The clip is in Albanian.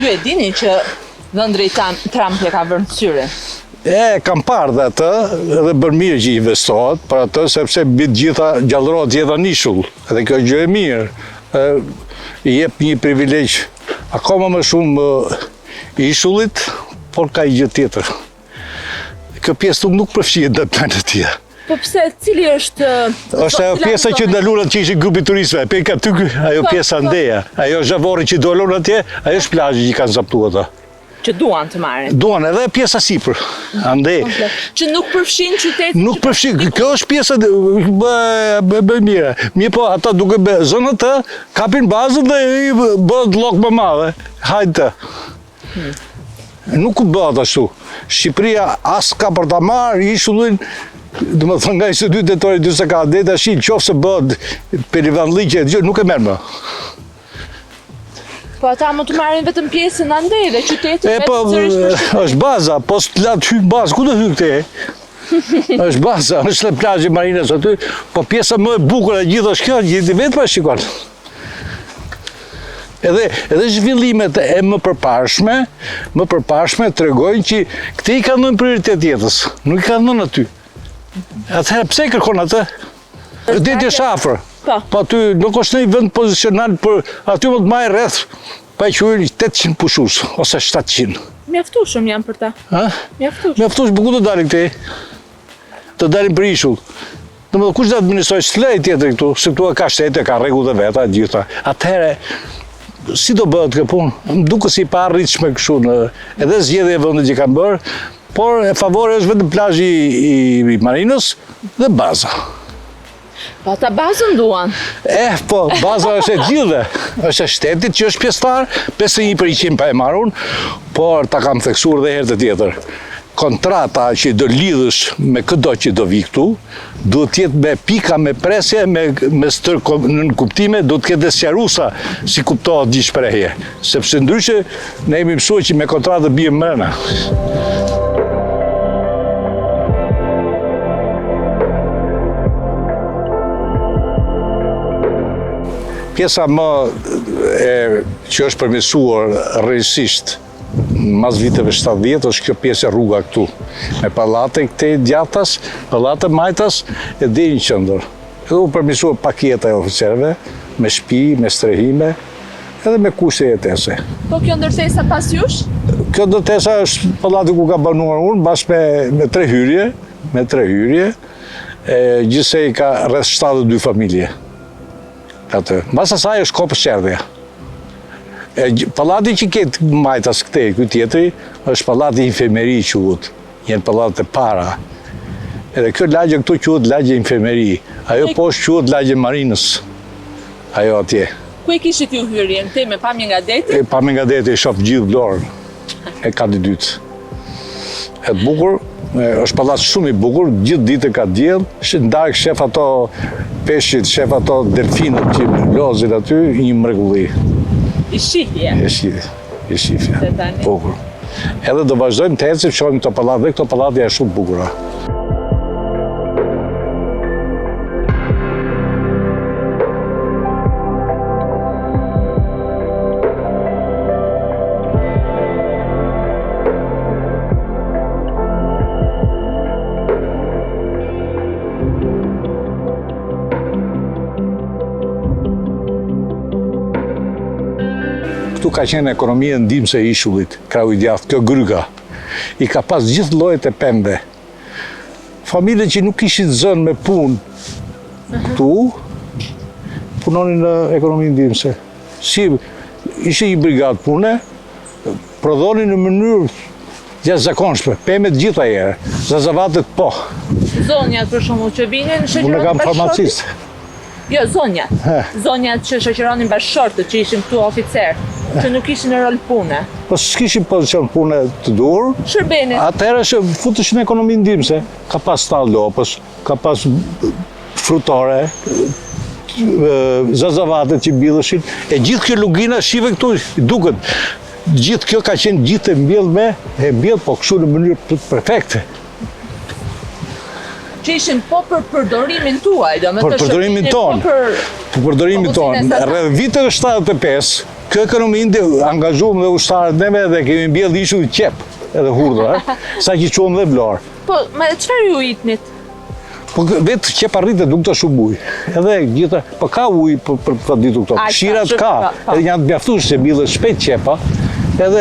Ju e dini që dhëndri Trump e ka vërë në syre? Kam parë dhe atë, edhe bërë mirë që i investohet, për atë sepse bitë gjitha gjallërohet gjitha nishull, edhe kjo gjë e mirë, i jep një privilegj akoma më shumë ishullit, por ka i gjë tjetër. Kjo pjesë nuk përfshihet në planet tjetër. Po pse, cili është... është ajo pjesa që ndalunat që ishin grupi turistëve, pe ka ty ajo pjesa ndeja, ajo zhavori që dolon atje, ajo është plazhi që kanë zaptu ata. Që duan të marrin. Duan edhe pjesa sipër, ande. Që nuk përfshin qytetin. Nuk përfshin, kjo është pjesa bë mire. Mirë po, ata duke bë zonën të, kapin bazën dhe i bëhet llok më madhe. Hajde të. Nuk bëhet ashtu. Shqipëria as ka për ta marrë ishullin, dhe më thënë nga 22 tetori 24, dhe tash qoftë se bëhet perivanlliqe, nuk e merr më. Po ata më të marrin vetëm pjesën andej dhe qytetin vetë sërish për Shqipëri. Është baza, po s'lat hyjnë bazë, ku do hyjnë këte? Është baza, është në plazhi marinës aty, po pjesa më e bukur e gjithë është kjo, gjithë vetë pa shikon. Edhe zhvillimet e më përpashme tregojnë që këte i kanë dhënë prioritet jetës, nuk i kanë dhënë aty. Atëherë pse i kërkon atë? Ditë është afër. Po aty nuk është një vend pozicional për aty më të marrë rreth pa i quajtur 800 pushues ose 700. Mjaftueshëm janë për ta. Mjaftueshëm, po ku do dalin këtej? Të dalin për ishull. Domethënë kush do administrojë slej tjetër këtu, se këtu ka shtete, ka rregullat e veta gjitha. Atëherë si do bëhet kjo punë? Më duket si pa arritshme kështu në edhe zgjedhja e vendit që kanë bërë, por e favore është vetëm plazhi i marinës dhe baza. Po ata bazën duan. Po, baza është e gjithë, është e shtetit që është pjesëtar, 51% pa e marrun, por ta kam theksuar dhe herë të tjetër. Kontrata që do lidhësh me këdo që do vi këtu, duhet tjetë me pika, me presje, me në kuptime, duhet tjetë dhe sqaruesa si kuptohet gjithë shprehje. Sepse ndryshe, ne jemi mësuar që me kontratë bie mrena. Pjesa më që është përmirësuar rrësisht mas viteve 70 është kjo pjesë e rruga këtu. Me pallate këtej djathtas, pallate majtas e deri në qendër. Edhe u përmirësuar paketa e oficerëve, me shtëpi, me strehime, edhe me kushte jetese. Po kjo ndërtesa pas jush? Kjo ndërtesa është pallati ku ka banuar unë, bashkë me 3 hyrje, gjithsej ka rreth 72 familje. Mbas asaj është kopës qerdhja. Pallati që ketë majtas këtej, ky tjetri, është pallati infirmeri quhet, janë pallatet e para. Edhe kjo lagje këtu quhet lagje infirmeri, ajo poshtë quhet lagje marinës, ajo atje. Ku e kishit ju hyrjen? Te me pamje nga deti? Pamje nga deti, e shoh gjithë Vlorën, e ka di dytë. E bukur, është pallat shumë i bukur, gjithë ditë ka diell, ndarë shef ato peshqit, shef ato delfinët që lozin aty, një mrekulli. I shihje? I shihje, bukur. Edhe do vazhdojmë të ecim, shohim këto pallat, dhe këto pallat janë shumë bukura. Këtu ka qenë ekonomia ndihmëse e ishullit, Krau i Djathtë, kjo gryga. I ka pas gjithë llojet e pembe. Familje që nuk kishin zënë me punë këtu, punonin në ekonominë ndihmëse. Si ishte një brigadë pune, prodhonin në mënyrë jashtëzakonshme, pembe të gjitha herë, zazavatet po. Zonjat për shembull që vinin në Unë kam farmacist. Jo, zonjat. Zonjat që shoqëronin bashkëshortët që ishin këtu oficer, që nuk ishin në rol pune. Po s'kishin pozicion pune të dur. Shërbenin. Atëherë futeshin në ekonominë ndihmëse. Ka pas stall lopës, ka pas frutore, zazavatet që mbilleshin. E gjithë kjo lugina shive këtu duket. Gjithë kjo ka qenë gjithë e mbjell, po kështu në mënyrë perfekte. Që ishin po për përdorimin tuaj, do me të Për përdorimin tonë. Për përdorimin tonë. Rreth viteve 75, Kjo ekonomi angazhuam dhe ushtarët neve dhe kemi mbjell ishull qep edhe hurdhër, sa që quam dhe vlarë. Po, me çfarë ju itnit? Po vetë qep arritet nuk të shumë ujë. Edhe gjitha, po ka ujë për të ditu këto. Shirat ka, edhe janë të mjaftueshme se mbjellën shpejt qepa,